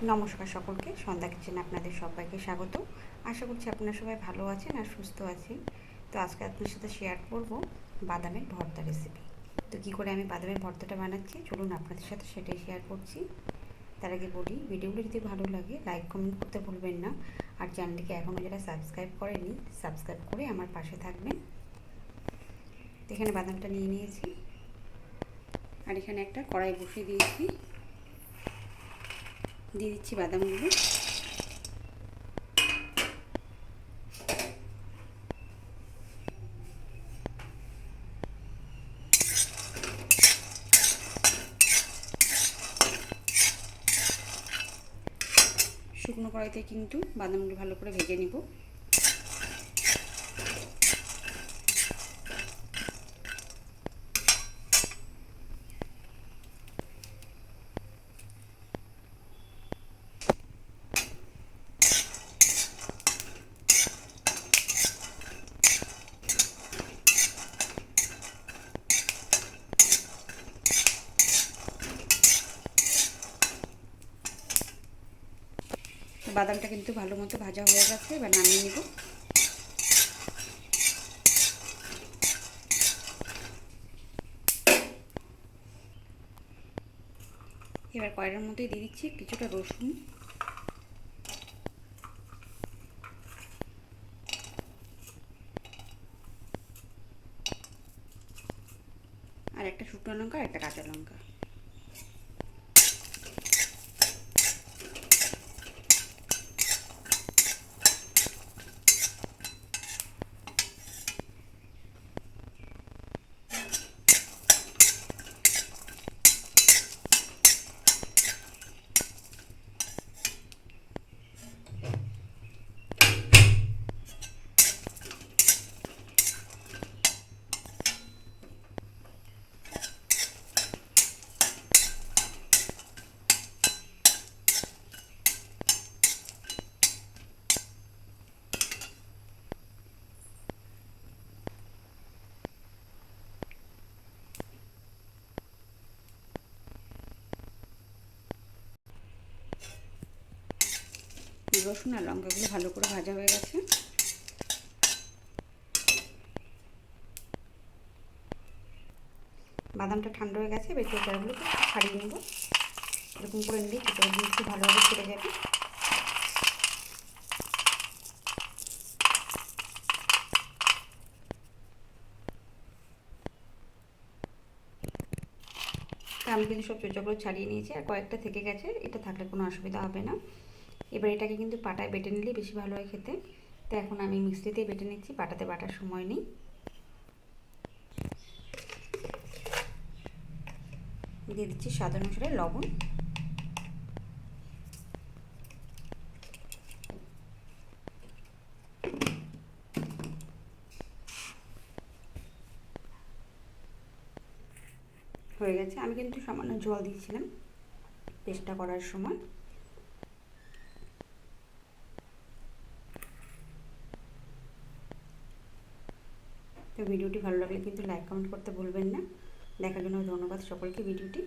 নমস্কার সকলকে, সন্ধ্যা কিচেনে আপনাদের সবাইকে স্বাগত। আশা করছি আপনারা সবাই ভালো আছেন আর সুস্থ আছেন। তো আজকে আপনার সাথে শেয়ার করব বাদামের ভর্তা রেসিপি। তো কী করে আমি বাদামের ভর্তাটা বানাচ্ছি চলুন আপনাদের সাথে সেটাই শেয়ার করছি। তার আগে বলি, ভিডিওগুলো যদি ভালো লাগে লাইক কমেন্ট করতে ভুলবেন না, আর চ্যানেলটিকে এখনও যারা সাবস্ক্রাইব করেনি সাবস্ক্রাইব করে আমার পাশে থাকবেন। তো এখানে বাদামটা নিয়ে নিয়েছি, আর এখানে একটা কড়াই বসিয়ে দিয়েছি, দিয়ে দিচ্ছি বাদামগুলো। শুকনো কড়াইতে কিন্তু বাদামগুলো ভালো করে ভেজে নিব। বাদামটা কিন্তু ভালো মতো ভাজা হয়ে গেছে, এবার নামিয়ে নেব। এবার কড়াইয়ের মধ্যে দিয়ে দিচ্ছি কিছুটা রসুন, আর একটা শুকনো লঙ্কা আর একটা কাঁচা লঙ্কা। রসুন আর লঙ্কাগুলো ভালো করে ভাজা হয়ে গেছে। বাদামটা ঠান্ডা হয়ে গেছে, এবার চোচাগুলোকে ছাড়িয়ে নেব। এরকম করে নিলেই চোচাগুলো একটু ভালোভাবে ছেড়ে যাবে। আমি কিন্তু সব চোচাগুলো ছাড়িয়ে নিয়েছি, আর কয়েকটা থেকে গেছে, এটা থাকলে কোনো অসুবিধা হবে না। এবার এটাকে কিন্তু পাটায় বেটে নিলেই বেশি ভালো হয় খেতে। তো এখন আমি মিক্সিতেই বেটে নিচ্ছি, পাটাতে বাটার সময় নেই। দিয়ে দিচ্ছি স্বাদ অনুসারে লবণ। হয়ে গেছে, আমি কিন্তু সামান্য জল দিয়েছিলাম পেস্টটা করার সময়। তো ভিডিওটি ভালো লাগলে কিন্তু লাইক কমেন্ট করতে ভুলবেন না। দেখার জন্য ধন্যবাদ সকলকে ভিডিওটি।